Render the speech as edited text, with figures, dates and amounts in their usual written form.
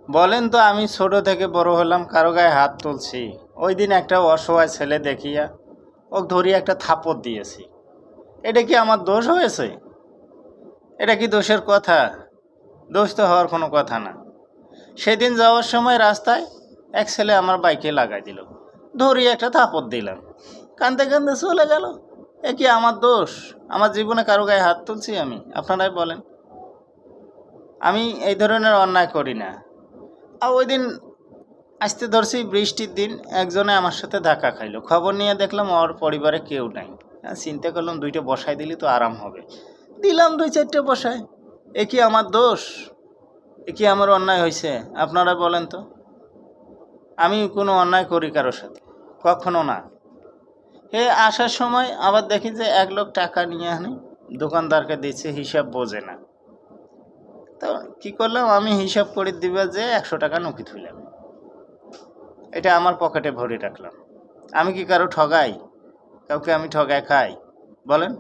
বলেন তো, আমি ছোট থেকে বড় হলাম, কারো গায়ে হাত তুলছি? ওই দিন একটা অসহায় ছেলে দেখিয়া ও ধরিয়ে একটা থাপড় দিয়েছি। এটা কি আমার দোষ হয়েছে? এটা কি দোষের কথা? দোষ তো হওয়ার কোনো কথা না। সেদিন যাওয়ার সময় রাস্তায় এক ছেলে আমার বাইকে লাগাই দিল, ধরিয়ে একটা থাপড় দিলাম, কাঁদতে কাঁদতে চলে গেল। এ কি আমার দোষ? আমার জীবনে কারো গায়ে হাত তুলছি আমি? আপনারাই বলেন। আমি এই ধরনের অন্যায় করি না। আর ওই দিন আসতে ধরছি বৃষ্টির দিন, একজনে আমার সাথে ধাক্কা খাইলো। খবর নিয়ে দেখলাম ওর পরিবারে কেউ নাই। চিন্তা করলাম দুইটা বসাই দিলি তো আরাম হবে। দিলাম দুই চারটে বসায়। এ কি আমার দোষ? এ কি আমার অন্যায় হয়েছে? আপনারা বলেন তো। আমি কোনো অন্যায় করি কারোর সাথে? কখনো না। আসার সময় আবার দেখি যে এক লোক টাকা নিয়ে আনে, দোকানদারকে দিচ্ছে, হিসাব বোঝে না। তো কি করলাম, আমি হিসাব করে দিবা যে 100 টাকা নকি থুইলাম, এটা আমার পকেটে ভরে রাখলাম। আমি কি কারো ঠগাই? কাউকে আমি ঠগায় খাই? বলেন।